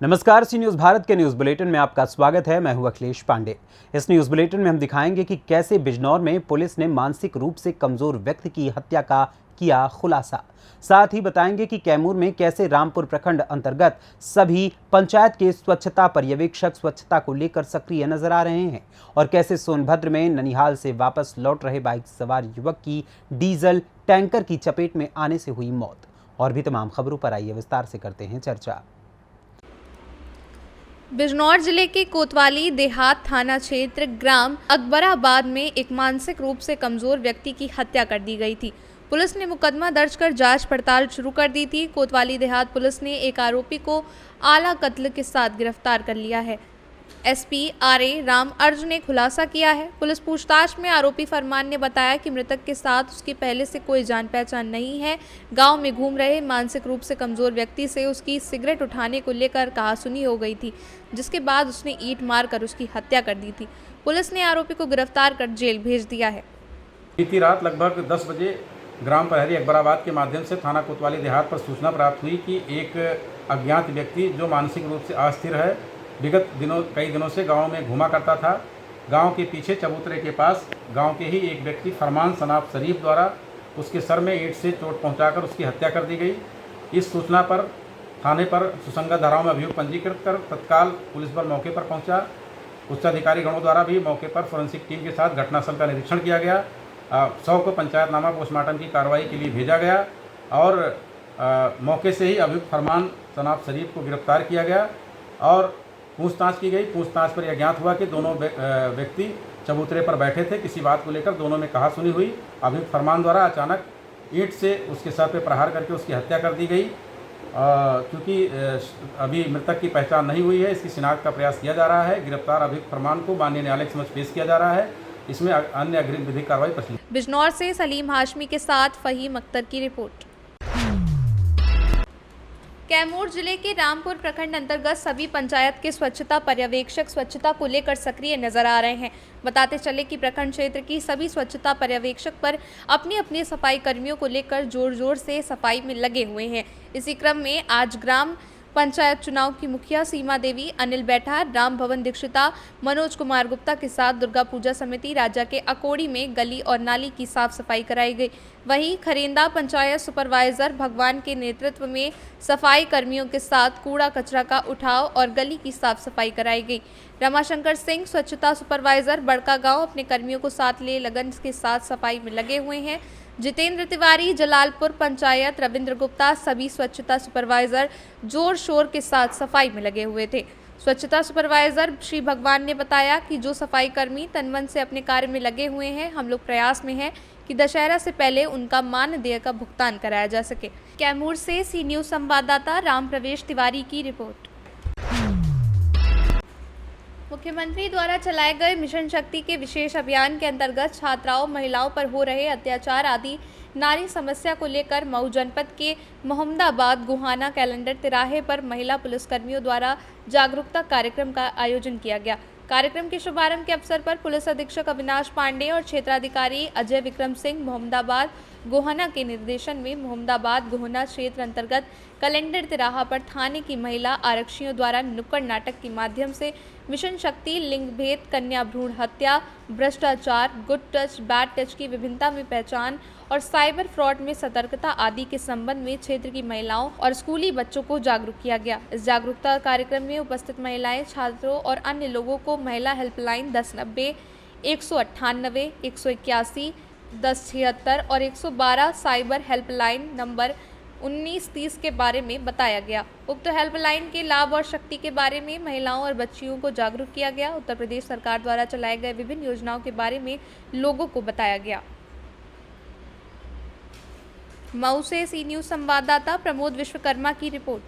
नमस्कार, सी न्यूज़ भारत के news bulletin में आपका स्वागत है। मैं हूं अखिलेश पांडे। इस न्यूज़ बुलेटिन में हम दिखाएंगे कि कैसे बिजनौर में पुलिस ने मानसिक रूप से कमजोर व्यक्ति की हत्या का किया खुलासा। साथ ही बताएंगे कि कैमूर में कैसे रामपुर प्रखंड अंतर्गत सभी पंचायत के स्वच्छता पर्यवेक्षक स्वच्छता को लेकर सक्रिय नजर आ रहे हैं और कैसे सोनभद्र में ननिहाल से वापस लौट रहे बाइक सवार युवक की डीजल टैंकर की चपेट में आने से हुई मौत। और भी तमाम खबरों पर आइए विस्तार से करते हैं चर्चा। बिजनौर जिले के कोतवाली देहात थाना क्षेत्र ग्राम अकबराबाद में एक मानसिक रूप से कमजोर व्यक्ति की हत्या कर दी गई थी। पुलिस ने मुकदमा दर्ज कर जांच पड़ताल शुरू कर दी थी। कोतवाली देहात पुलिस ने एक आरोपी को आला कत्ल के साथ गिरफ्तार कर लिया है। एसपी आरए राम अर्जुन ने खुलासा किया है। पुलिस पूछताछ में आरोपी फरमान ने बताया कि मृतक के साथ उसकी पहले से कोई जान पहचान नहीं है। गांव में घूम रहे मानसिक रूप से कमजोर व्यक्ति से उसकी सिगरेट उठाने को लेकर कहासुनी हो गई थी, जिसके बाद उसने ईंट मारकर उसकी हत्या कर दी थी। पुलिस ने आरोपी को गिरफ्तार कर जेल भेज दिया है। बीती रात लगभग 10 बजे ग्राम प्रहरी अकबराबाद के माध्यम से थाना कोतवाली देहात पर सूचना प्राप्त हुई कि एक अज्ञात व्यक्ति जो मानसिक रूप से अस्थिर है, विगत कई दिनों से गांव में घूमा करता था। गांव के पीछे चबूतरे के पास गांव के ही एक व्यक्ति फरमान सनाब शरीफ द्वारा उसके सर में ईंट से चोट पहुंचाकर उसकी हत्या कर दी गई। इस सूचना पर थाने पर सुसंगत धाराओं में अभियोग पंजीकृत कर तत्काल पुलिस बल मौके पर पहुंचा। उच्चाधिकारी गणों द्वारा भी मौके पर फोरेंसिक टीम के साथ घटनास्थल का निरीक्षण किया गया। 100 को पंचायतनामा पोस्टमार्टम की कार्रवाई के लिए भेजा गया और मौके से ही अभियुक्त फरमान सनाब शरीफ को गिरफ्तार किया गया और पूछताछ की गई। पूछताछ पर यह ज्ञात हुआ कि दोनों व्यक्ति चबूतरे पर बैठे थे। किसी बात को लेकर दोनों में कहासुनी हुई। अभियुक्त फरमान द्वारा अचानक ईंट से उसके सर पर प्रहार करके उसकी हत्या कर दी गई। क्योंकि अभी मृतक की पहचान नहीं हुई है, इसकी शिनाख्त का प्रयास किया जा रहा है। गिरफ्तार अभियुक्त फरमान को माननीय न्यायालय के समक्ष पेश किया जा रहा है। इसमें अन्य अग्रिम विधिक कार्रवाई प्रचलित। बिजनौर से सलीम हाशमी के साथ फहीम अख्तर की रिपोर्ट। कैमूर जिले के रामपुर प्रखंड अंतर्गत सभी पंचायत के स्वच्छता पर्यवेक्षक स्वच्छता को लेकर सक्रिय नजर आ रहे हैं। बताते चले कि प्रखंड क्षेत्र की सभी स्वच्छता पर्यवेक्षक पर अपनी अपनी सफाई कर्मियों को लेकर जोर जोर से सफाई में लगे हुए हैं। इसी क्रम में आज ग्राम पंचायत चुनाव की मुखिया सीमा देवी, अनिल बैठा, राम भवन दीक्षिता, मनोज कुमार गुप्ता के साथ दुर्गा पूजा समिति राजा के अकोड़ी में गली और नाली की साफ सफाई कराई गई। वहीं खरेंदा पंचायत सुपरवाइजर भगवान के नेतृत्व में सफाई कर्मियों के साथ कूड़ा कचरा का उठाव और गली की साफ सफाई कराई गई। रमाशंकर सिंह स्वच्छता सुपरवाइजर बड़का गांव अपने कर्मियों को साथ ले लगन के साथ सफाई में लगे हुए हैं। जितेंद्र तिवारी जलालपुर पंचायत, रविंद्र गुप्ता सभी स्वच्छता सुपरवाइजर जोर शोर के साथ सफाई में लगे हुए थे। स्वच्छता सुपरवाइजर श्री भगवान ने बताया कि जो सफाई कर्मी तनमन से अपने कार्य में लगे हुए हैं, हम लोग प्रयास में हैं कि दशहरा से पहले उनका मानदेय का भुगतान कराया जा सके। कैमूर से सी न्यूज़ संवाददाता राम प्रवेश तिवारी की रिपोर्ट। मुख्यमंत्री द्वारा चलाए गए मिशन शक्ति के विशेष अभियान के अंतर्गत छात्राओं, महिलाओं पर हो रहे अत्याचार आदि नारी समस्या को लेकर मऊ जनपद के मोहम्मदाबाद गोहाना कैलेंडर तिराहे पर महिला पुलिसकर्मियों द्वारा जागरूकता कार्यक्रम का आयोजन किया गया। कार्यक्रम के शुभारंभ के अवसर पर पुलिस अधीक्षक अविनाश पांडे और क्षेत्राधिकारी अजय विक्रम सिंह मोहम्मदाबाद गोहाना के निर्देशन में मोहम्मदाबाद गोहाना क्षेत्र अंतर्गत कैलेंडर तिराहा पर थाने की महिला आरक्षियों द्वारा नुक्कड़ नाटक के माध्यम से मिशन शक्ति, लिंग भेद, कन्या भ्रूण हत्या, भ्रष्टाचार, गुड टच, बैड टच की विभिन्नता में पहचान और साइबर फ्रॉड में सतर्कता आदि के संबंध में क्षेत्र की महिलाओं और स्कूली बच्चों को जागरूक किया गया। इस जागरूकता कार्यक्रम में उपस्थित महिलाएं, छात्रों और अन्य लोगों को महिला हेल्पलाइन 1090, 198, 181, 1076 और 112 साइबर हेल्पलाइन नंबर 1930 के बारे में बताया गया। उक्त हेल्पलाइन के लाभ और शक्ति के बारे में महिलाओं और बच्चियों को जागरूक किया गया। उत्तर प्रदेश सरकार द्वारा चलाए गए विभिन्न योजनाओं के बारे में लोगों को बताया गया। मऊ से सी न्यूज़ संवाददाता प्रमोद विश्वकर्मा की रिपोर्ट।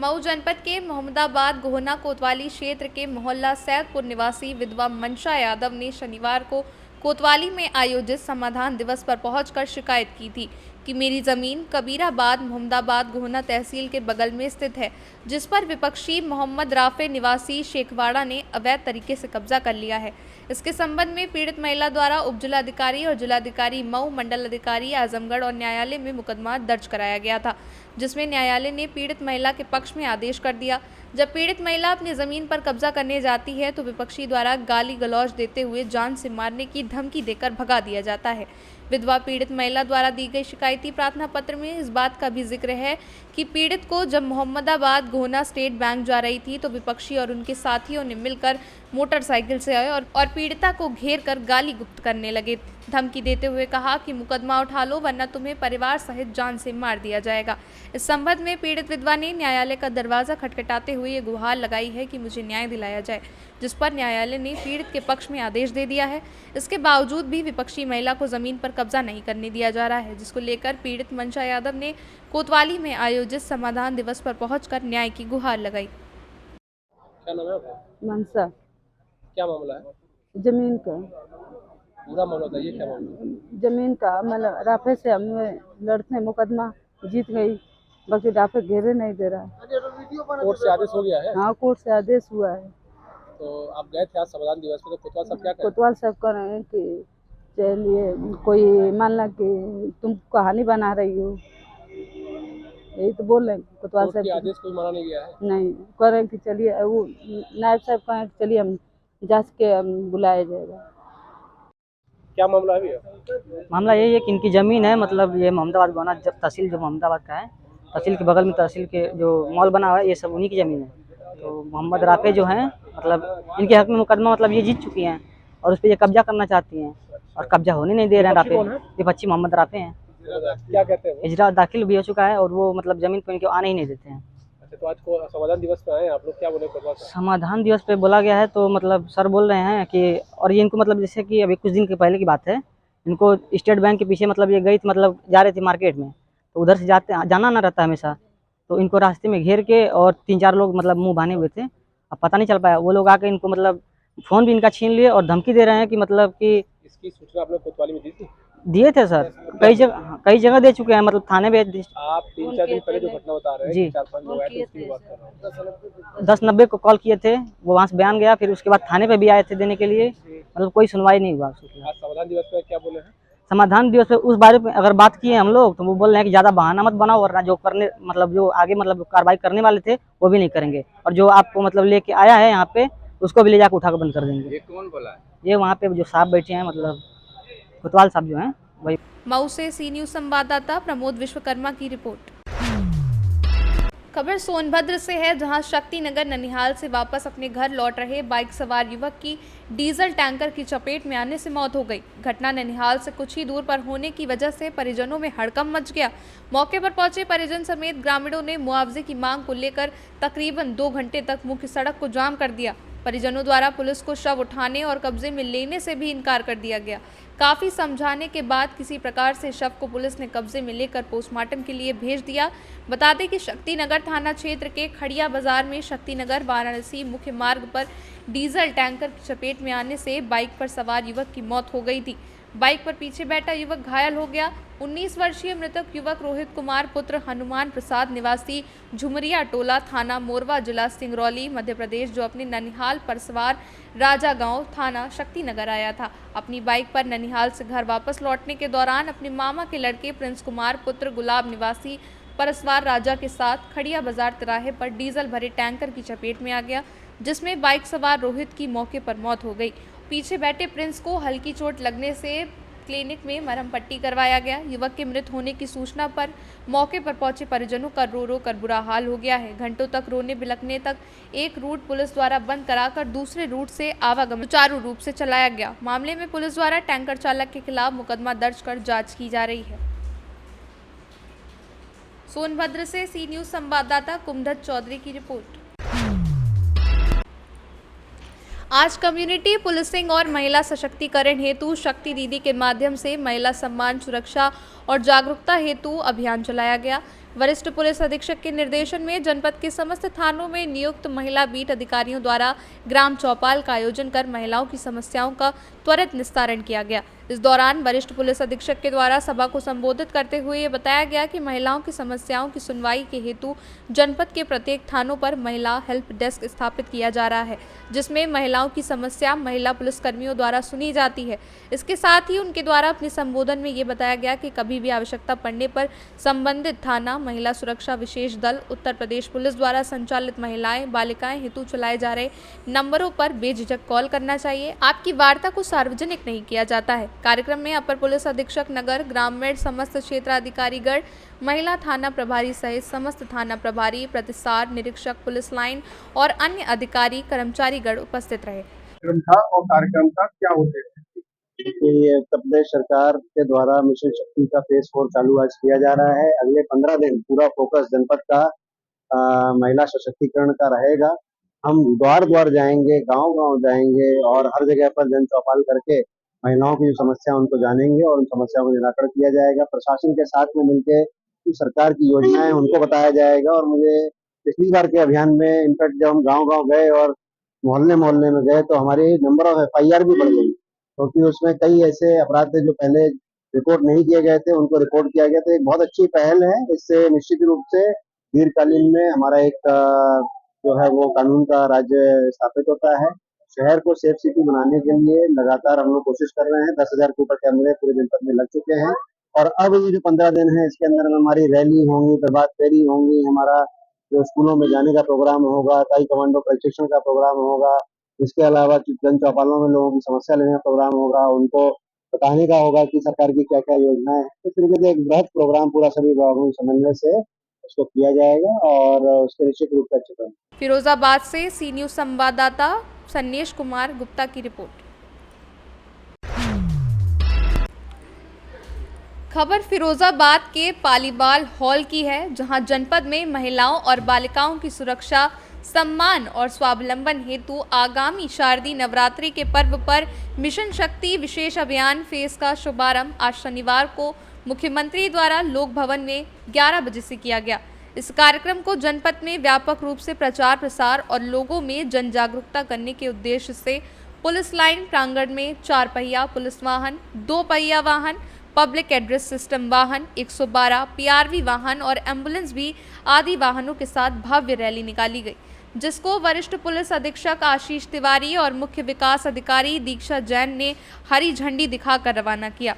मऊ जनपद के मोहम्मदाबाद गोहाना कोतवाली क्षेत्र के मोहल्ला सैदपुर निवासी विधवा मंशा यादव ने शनिवार को कोतवाली में आयोजित समाधान दिवस पर पहुंचकर शिकायत की थी कि मेरी ज़मीन कबीराबाद मोहम्मदाबाद गोहाना तहसील के बगल में स्थित है, जिस पर विपक्षी मोहम्मद राफे निवासी शेखवाड़ा ने अवैध तरीके से कब्जा कर लिया है। इसके संबंध में पीड़ित महिला द्वारा उप जिलाधिकारी और जिलाधिकारी मऊ, मंडल अधिकारी आजमगढ़ और न्यायालय में मुकदमा दर्ज कराया गया था, जिसमें न्यायालय ने पीड़ित महिला के पक्ष में आदेश कर दिया। जब पीड़ित महिला अपनी जमीन पर कब्जा करने जाती है तो विपक्षी द्वारा गाली गलौज देते हुए जान से मारने की धमकी देकर भगा दिया जाता है। विधवा पीड़ित महिला द्वारा दी गई शिकायती प्रार्थना पत्र में इस बात का भी जिक्र है कि पीड़ित को जब मोहम्मदाबाद गोहना स्टेट बैंक जा रही थी तो विपक्षी और उनके साथियों ने मिलकर मोटरसाइकिल से आए और पीड़िता को घेर कर गाली गुप्त करने लगे, धमकी देते हुए कहा कि मुकदमा उठा लो वरना तुम्हें परिवार सहित जान से मार दिया जाएगा। इस संबंध में पीड़ित विधवा ने न्यायालय का दरवाजा खटखटाते हुए ये गुहार लगाई है कि मुझे न्याय दिलाया जाए, जिस पर न्यायालय ने पीड़ित के पक्ष में आदेश दे दिया है। इसके बावजूद भी विपक्षी महिला को जमीन पर कब्जा नहीं करने दिया जा रहा है, जिसको लेकर पीड़ित मंशा यादव ने कोतवाली में आयोजित समाधान दिवस पर पहुंचकर न्याय की गुहार लगाई। क्या नाम है आपका? मनसा क्या मामला है? जमीन का पूरा मामला बताइए, क्या मामला है? जमीन का मतलब राफे से हम लड़ते मुकदमा जीत गई, बाकी राफे घेरे नहीं दे रहा। कोर्ट से आदेश हो गया है? हाँ, कोर्ट से आदेश हुआ है। तो आप गए थे आज समाधान दिवस में, तो कोतवाल साहब क्या कह रहे हैं? कोतवाल साहब कह रहे हैं कि चलिए कोई मान ला कि तुम कहानी बना रही हो, यही तो बोल रहे हैं कोतवाल कोर्ट के साहब। आदेश कोई माना नहीं गया है? नहीं, कह रहे हैं कि चलिए, वो नायब साहब कह रहे हैं कि चलिए हम जांच के बुलाया जाएगा। क्या मामला है भैया? मामला यही है कि इनकी ज़मीन है, मतलब ये मोहम्मदाबाद गोहना जब तहसील जो मोहम्मदाबाद का है, तहसील के बगल में तहसील के जो मॉल बना हुआ है ये सब उन्हीं की ज़मीन है। तो मोहम्मद राफे जो हैं मतलब इनके हक में मुकदमा मतलब ये जीत चुकी हैं और उस पर ये कब्जा करना चाहती हैं और कब्जा होने नहीं दे रहे हैं राफे। ये बच्ची मोहम्मद राफे हैं। क्या कहते हैं वो? इजरा दाखिल भी हो चुका है और वो मतलब ज़मीन पर इनको आने ही नहीं देते हैं। अच्छा, तो आज को समाधान दिवस पे आए आप लोग, क्या बोले कोतवाल साहब? समाधान दिवस पे बोला गया है तो मतलब सर बोल रहे हैं कि और ये इनको मतलब जैसे कि अभी कुछ दिन के पहले की बात है, इनको स्टेट बैंक के पीछे मतलब ये गई थी, मतलब जा रही थी मार्केट में, तो उधर से जाना ना रहता हमेशा, तो इनको रास्ते में घेर के और 3-4 लोग मतलब मुंह बांधे हुए थे। अब पता नहीं चल पाया, वो लोग आके इनको मतलब फ़ोन भी इनका छीन लिए और धमकी दे रहे हैं कि मतलब कि इसकी सूचना आपने कोतवाली में दी थी? दिए थे सर, कई जगह दे चुके हैं, मतलब थाने में। आप 3-4 दिन पहले जो घटना बता रहे हैं जी। कि 4-5 लोग आए थे, उसकी बात कर रहा हूँ। 1090 को कॉल किए थे, वो वहाँ से बयान गया, फिर उसके बाद थाने पे भी आए थे देने के लिए, मतलब कोई सुनवाई नहीं हुआ उसके। आज समाधान दिवस पे क्या बोले हैं? समाधान दिवस पे उस बारे में अगर बात किए हम लोग तो वो बोल रहे हैं कि ज़्यादा बहाना मत बनाओ, वरना जो करने मतलब जो आगे मतलब कार्रवाई करने वाले थे वो भी नहीं करेंगे, और जो आपको मतलब लेके आया है यहाँ पे उसको भी ले जाकर उठा कर बंद कर देंगे। ये कौन बोला है? ये वहाँ पे जो साहब बैठे हैं मतलब कोतवाल साहब जो हैं वही। मऊ से सी न्यूज़ संवाददाता प्रमोद विश्वकर्मा की रिपोर्ट। खबर सोनभद्र से है, जहां शक्ति नगर ननिहाल से वापस अपने घर लौट रहे बाइक सवार युवक की डीजल टैंकर की चपेट में आने से मौत हो गई। घटना ननिहाल से कुछ ही दूर पर होने की वजह से परिजनों में हड़कंप मच गया। मौके पर पहुंचे परिजन समेत ग्रामीणों ने मुआवजे की मांग को लेकर तकरीबन 2 घंटे तक मुख्य सड़क को जाम कर दिया। परिजनों द्वारा पुलिस को शव उठाने और कब्जे में लेने से भी इनकार कर दिया गया। काफ़ी समझाने के बाद किसी प्रकार से शव को पुलिस ने कब्जे में लेकर पोस्टमार्टम के लिए भेज दिया। बता दें कि शक्तिनगर थाना क्षेत्र के खड़िया बाजार में शक्तिनगर वाराणसी मुख्य मार्ग पर डीजल टैंकर की चपेट में आने से बाइक पर सवार युवक की मौत हो गई थी। बाइक पर पीछे बैठा युवक घायल हो गया। 19 वर्षीय मृतक युवक रोहित कुमार पुत्र हनुमान प्रसाद निवासी झुमरिया टोला थाना मोरवा जिला सिंगरौली मध्य प्रदेश, जो अपने ननिहाल परसवार राजा गांव थाना शक्तिनगर आया था। अपनी बाइक पर ननिहाल से घर वापस लौटने के दौरान अपने मामा के लड़के प्रिंस कुमार पुत्र गुलाब निवासी परसवार राजा के साथ खड़िया बाजार तिराहे पर डीजल भरे टैंकर की चपेट में आ गया, जिसमें बाइक सवार रोहित की मौके पर मौत हो गई। पीछे बैठे प्रिंस को हल्की चोट लगने से क्लिनिक में मरहम पट्टी करवाया गया। युवक के मृत होने की सूचना पर मौके पर पहुंचे परिजनों का रो रो कर बुरा हाल हो गया है। घंटों तक रोने बिलखने तक एक रूट पुलिस द्वारा बंद कराकर दूसरे रूट से आवागमन सुचारू रूप से चलाया गया। मामले में पुलिस द्वारा टैंकर चालक के खिलाफ मुकदमा दर्ज कर जाँच की जा रही है। सोनभद्र से सी न्यूज़ संवाददाता कुमधत चौधरी की रिपोर्ट। आज कम्युनिटी पुलिसिंग और महिला सशक्तिकरण हेतु शक्ति दीदी के माध्यम से महिला सम्मान, सुरक्षा और जागरूकता हेतु अभियान चलाया गया। वरिष्ठ पुलिस अधीक्षक के निर्देशन में जनपद के समस्त थानों में नियुक्त महिला बीट अधिकारियों द्वारा ग्राम चौपाल का आयोजन कर महिलाओं की समस्याओं का त्वरित निस्तारण किया गया। इस दौरान वरिष्ठ पुलिस अधीक्षक के द्वारा सभा को संबोधित करते हुए ये बताया गया कि महिलाओं की समस्याओं की सुनवाई के हेतु जनपद के प्रत्येक थानों पर महिला हेल्प डेस्क स्थापित किया जा रहा है, जिसमें महिलाओं की समस्या महिला पुलिसकर्मियों द्वारा सुनी जाती है। इसके साथ ही उनके द्वारा अपने संबोधन में ये बताया गया कि कभी भी आवश्यकता पड़ने पर संबंधित थाना महिला सुरक्षा विशेष दल उत्तर प्रदेश पुलिस द्वारा संचालित महिलाएं बालिकाएं हेतु चलाए जा रहे नंबरों पर बेझिझक कॉल करना चाहिए। आपकी वार्ता को सार्वजनिक नहीं किया जाता है। कार्यक्रम में अपर पुलिस अधीक्षक नगर, ग्रामीण, समस्त क्षेत्राधिकारीगण, महिला थाना प्रभारी सहित समस्त थाना प्रभारी, प्रतिसार निरीक्षक, पुलिस लाइन और अन्य अधिकारी कर्मचारीगण उपस्थित रहे। और कार्यक्रम का क्या उद्देश्य है? ये उत्तर प्रदेश सरकार के द्वारा मिशन शक्ति का फेज 4 चालू आज किया जा रहा है। अगले 15 दिन पूरा फोकस जनपद का महिला सशक्तिकरण का रहेगा। हम द्वार द्वार जाएंगे, गांव गांव जाएंगे और हर जगह पर जन चौपाल करके महिलाओं की जो समस्या उनको जानेंगे और उन समस्याओं को निराकरण किया जाएगा। प्रशासन के साथ में मिलकर सरकार की योजनाएं उनको बताया जाएगा। और मुझे पिछली बार के अभियान में इनफैक्ट जब हम गाँव गाँव गए और मोहल्ले मोहल्ले में गए तो हमारे नंबर ऑफ FIR भी बढ़ गई, क्योंकि उसमें कई ऐसे अपराध थे जो पहले रिपोर्ट नहीं किए गए थे, उनको रिपोर्ट किया गया। तो एक बहुत अच्छी पहल है। इससे निश्चित रूप से दीर्घकालीन में हमारा एक जो है वो कानून का राज्य स्थापित होता है। शहर को सेफ सिटी बनाने के लिए लगातार हम लोग कोशिश कर रहे हैं। 10,000 के ऊपर कैमरे पूरे जनपद में लग चुके हैं और अब ये जो 15 दिन है इसके अंदर हमारी रैली होंगी, प्रभात फेरी होंगी, हमारा जो स्कूलों में जाने का प्रोग्राम होगा, कई कमांडो प्रशिक्षण का प्रोग्राम होगा, इसके अलावा जन चौपालों में लोगों की समस्या लेने का प्रोग्राम होगा, उनको बताने का होगा कि सरकार की क्या क्या योजनाएं हैं। इस तरीके से एक बृहद प्रोग्राम पूरा सभी विभागों के समन्वय से उसको किया जाएगा और उसके निश्चित रूप से अच्छे। फिरोजाबाद से सी न्यूज संवाददाता सन्नेश कुमार गुप्ता की रिपोर्ट। खबर फिरोजाबाद के पालीवाल हॉल की है, जहां जनपद में महिलाओं और बालिकाओं की सुरक्षा, सम्मान और स्वावलंबन हेतु आगामी शारदीय नवरात्रि के पर्व पर मिशन शक्ति विशेष अभियान फेज का शुभारंभ आज शनिवार को मुख्यमंत्री द्वारा लोक भवन में 11 बजे से किया गया। इस कार्यक्रम को जनपद में व्यापक रूप से प्रचार प्रसार और लोगों में जन जागरूकता करने के उद्देश्य से पुलिस लाइन प्रांगण में 4 पहिया पुलिस वाहन, 2 पहिया वाहन, पब्लिक एड्रेस सिस्टम वाहन, 112 PRV वाहन और एम्बुलेंस भी आदि वाहनों के साथ भव्य रैली निकाली गई, जिसको वरिष्ठ पुलिस अधीक्षक आशीष तिवारी और मुख्य विकास अधिकारी दीक्षा जैन ने हरी झंडी दिखाकर रवाना किया।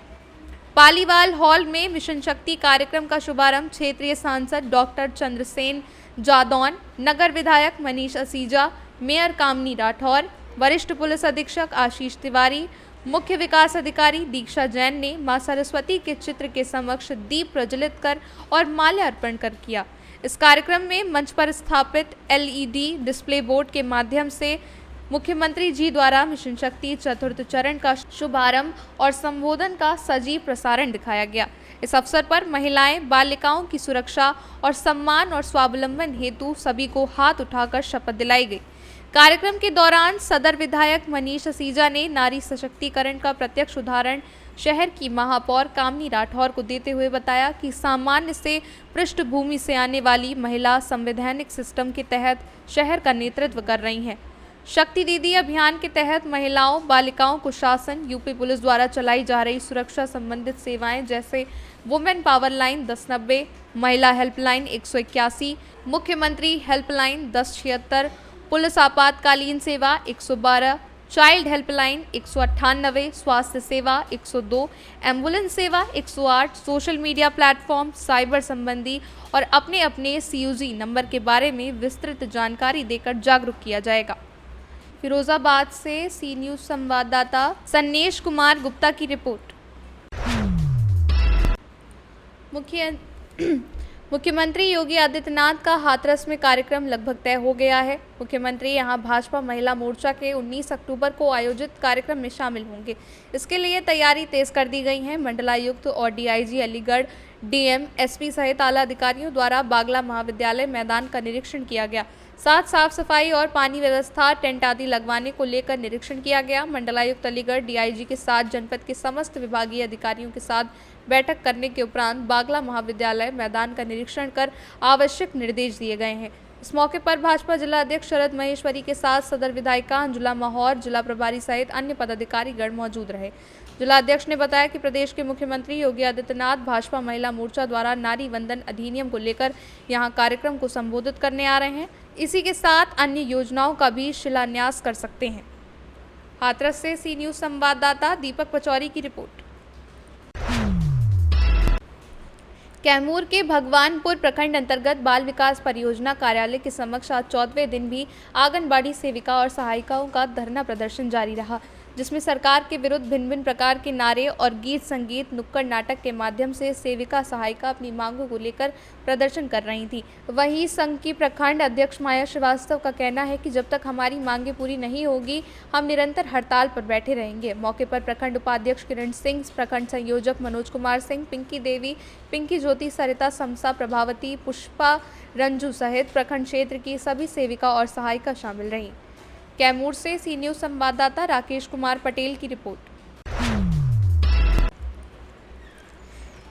पालीवाल हॉल में मिशन शक्ति कार्यक्रम का शुभारंभ क्षेत्रीय सांसद डॉक्टर चंद्रसेन जादौन, नगर विधायक मनीष असीजा, मेयर कामनी राठौर, वरिष्ठ पुलिस अधीक्षक आशीष तिवारी, मुख्य विकास अधिकारी दीक्षा जैन ने मां सरस्वती के चित्र के समक्ष दीप प्रज्वलित कर और माल्यार्पण कर किया। इस कार्यक्रम में मंच पर स्थापित LED डिस्प्ले बोर्ड के माध्यम से मुख्यमंत्री जी द्वारा मिशन शक्ति चतुर्थ चरण का शुभारंभ और संबोधन का सजीव प्रसारण दिखाया गया। इस अवसर पर महिलाएं, बालिकाओं की सुरक्षा और सम्मान और स्वावलंबन हेतु सभी को हाथ उठाकर शपथ दिलाई गई। कार्यक्रम के दौरान सदर विधायक मनीष असीजा ने नारी सशक्तिकरण का प्रत्यक्ष उदाहरण शहर की महापौर कामनी राठौर को देते हुए बताया कि सामान्य से पृष्ठभूमि से आने वाली महिला संवैधानिक सिस्टम के तहत शहर का नेतृत्व कर रही हैं। शक्ति दीदी अभियान के तहत महिलाओं, बालिकाओं को शासन, यूपी पुलिस द्वारा चलाई जा रही सुरक्षा संबंधित सेवाएं जैसे वुमेन पावर लाइन 1090, महिला हेल्पलाइन 181, मुख्यमंत्री हेल्पलाइन 1076, पुलिस आपातकालीन सेवा 112, चाइल्ड हेल्पलाइन 198, स्वास्थ्य सेवा 102, एम्बुलेंस सेवा 108, सोशल मीडिया प्लेटफॉर्म, साइबर संबंधी और अपने अपने CUG नंबर के बारे में विस्तृत जानकारी देकर जागरूक किया जाएगा। फिरोजाबाद से सी न्यूज संवाददाता सन्नेश कुमार गुप्ता की रिपोर्ट। मुख्यमंत्री योगी आदित्यनाथ का हाथरस में कार्यक्रम लगभग तय हो गया है। मुख्यमंत्री यहां भाजपा महिला मोर्चा के 19 अक्टूबर को आयोजित कार्यक्रम में शामिल होंगे। इसके लिए तैयारी तेज कर दी गई है। मंडलायुक्त और DIG अलीगढ़, DM, SP सहित आला अधिकारियों द्वारा बागला महाविद्यालय मैदान का निरीक्षण किया गया। साथ साफ सफाई और पानी व्यवस्था, टेंट आदि लगवाने को लेकर निरीक्षण किया गया। मंडलायुक्त अलीगढ़ DIG के साथ जनपद के समस्त विभागीय अधिकारियों के साथ बैठक करने के उपरांत बागला महाविद्यालय मैदान का निरीक्षण कर आवश्यक निर्देश दिए गए हैं। इस मौके पर भाजपा जिला अध्यक्ष शरद महेश्वरी के साथ सदर विधायिका अंजुला माहौर, जिला प्रभारी सहित अन्य पदाधिकारीगण मौजूद रहे। जिला अध्यक्ष ने बताया कि प्रदेश के मुख्यमंत्री योगी आदित्यनाथ भाजपा महिला मोर्चा द्वारा नारी वंदन अधिनियम को लेकर यहां कार्यक्रम को संबोधित करने आ रहे हैं। इसी के साथ अन्य योजनाओं का भी शिलान्यास कर सकते हैं। हाथरस से सी न्यूज संवाददाता दीपक पचौरी की रिपोर्ट। कैमूर के भगवानपुर प्रखंड अंतर्गत बाल विकास परियोजना कार्यालय के समक्ष आज 14वें दिन भी आंगनबाड़ी सेविका और सहायिकाओं का धरना प्रदर्शन जारी रहा, जिसमें सरकार के विरुद्ध भिन्न भिन्न प्रकार के नारे और गीत संगीत नुक्कड़ नाटक के माध्यम से सेविका सहायिका अपनी मांगों को लेकर प्रदर्शन कर रही थी। वहीं संघ की प्रखंड अध्यक्ष माया श्रीवास्तव का कहना है कि जब तक हमारी मांगें पूरी नहीं होगी हम निरंतर हड़ताल पर बैठे रहेंगे। मौके पर प्रखंड उपाध्यक्ष किरण सिंह, प्रखंड संयोजक मनोज कुमार सिंह, पिंकी देवी, पिंकी ज्योति, सरिता, समसा, प्रभावती, पुष्पा, रंजू सहित प्रखंड क्षेत्र की सभी सेविका और सहायिका शामिल रहीं। कैमूर से सी न्यूज़ संवाददाता राकेश कुमार पटेल की रिपोर्ट।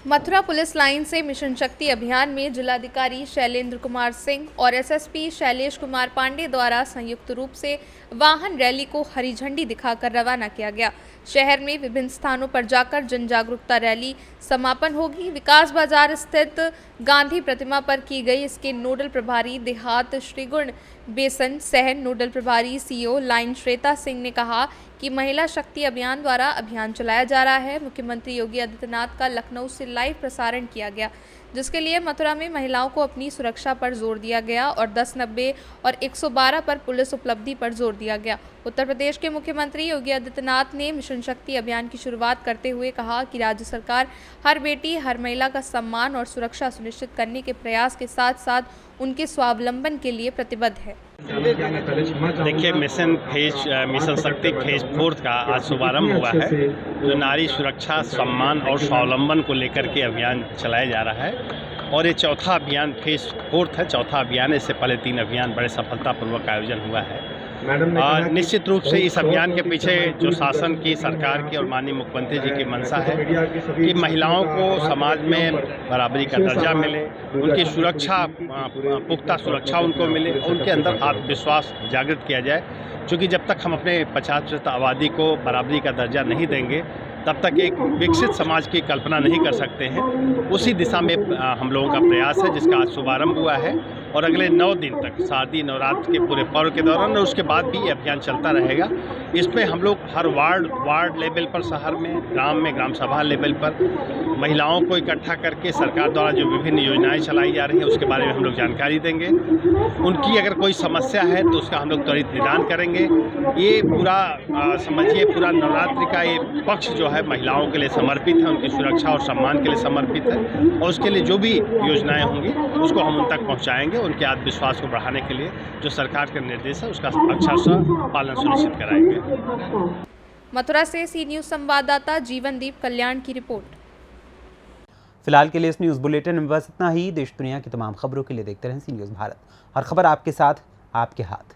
मथुरा पुलिस लाइन से मिशन शक्ति अभियान में जिलाधिकारी शैलेंद्र कुमार सिंह और एसएसपी शैलेश कुमार पांडे द्वारा संयुक्त रूप से वाहन रैली को हरी झंडी दिखाकर रवाना किया गया। शहर में विभिन्न स्थानों पर जाकर जन जागरूकता रैली समापन होगी। विकास बाजार स्थित गांधी प्रतिमा पर की गई इसके नोडल प्रभारी देहात श्रीगुण बेसन सहन, नोडल प्रभारी सीओ लाइन श्वेता सिंह ने कहा कि महिला शक्ति अभियान द्वारा अभियान चलाया जा रहा है। मुख्यमंत्री योगी आदित्यनाथ का लखनऊ से लाइव प्रसारण किया गया, जिसके लिए मथुरा में महिलाओं को अपनी सुरक्षा पर जोर दिया गया और 1090 और 112 पर पुलिस उपलब्धि पर जोर दिया गया। उत्तर प्रदेश के मुख्यमंत्री योगी आदित्यनाथ ने मिशन शक्ति अभियान की शुरुआत करते हुए कहा कि राज्य सरकार हर बेटी, हर महिला का सम्मान और सुरक्षा सुनिश्चित करने के प्रयास के साथ साथ उनके स्वावलंबन के लिए प्रतिबद्ध है। देखिए, मिशन शक्ति फेज 4 का आज शुभारंभ हुआ है, जो नारी सुरक्षा, सम्मान और स्वावलंबन को लेकर के अभियान चलाया जा रहा है और ये चौथा अभियान फेज 4 है, चौथा अभियान है। इससे पहले 3 अभियान बड़े सफलतापूर्वक आयोजन हुआ है। निश्चित रूप से इस अभियान के पीछे जो शासन की, सरकार की और माननीय मुख्यमंत्री जी की मंशा है कि महिलाओं को समाज में बराबरी का दर्जा मिले, उनकी सुरक्षा, पुख्ता सुरक्षा उनको मिले और उनके अंदर आत्मविश्वास जागृत किया जाए। क्योंकि जब तक हम अपने 50% आबादी को बराबरी का दर्जा नहीं देंगे तब तक एक विकसित समाज की कल्पना नहीं कर सकते हैं। उसी दिशा में हम लोगों का प्रयास है, जिसका आज शुभारंभ हुआ है और अगले 9 दिन तक शारदीय नवरात्र के पूरे पर्व के दौरान और उसके बाद भी ये अभियान चलता रहेगा। इसमें हम लोग हर वार्ड लेवल पर, शहर में, ग्राम सभा लेवल पर महिलाओं को इकट्ठा करके सरकार द्वारा जो विभिन्न योजनाएं चलाई जा रही है उसके बारे में हम लोग जानकारी देंगे। उनकी अगर कोई समस्या है तो उसका हम लोग त्वरित निदान करेंगे। ये पूरा समझिए, पूरा नवरात्रि का ये पक्ष जो है महिलाओं के लिए समर्पित है, उनकी सुरक्षा और सम्मान के लिए समर्पित है और उसके लिए जो भी योजनाएं होंगी उसको हम उन तक पहुंचाएंगे। उनके आत्मविश्वास को बढ़ाने के लिए जो सरकार का निर्देश है उसका अक्षरशः पालन सुनिश्चित कराएंगे। मथुरा से सी न्यूज़ संवाददाता जीवनदीप कल्याण की रिपोर्ट। फिलहाल के लिए इस न्यूज़ बुलेटिन में बस इतना ही। देश दुनिया की तमाम खबरों के लिए देखते रहें सी न्यूज़ भारत। हर खबर आपके साथ, आपके हाथ।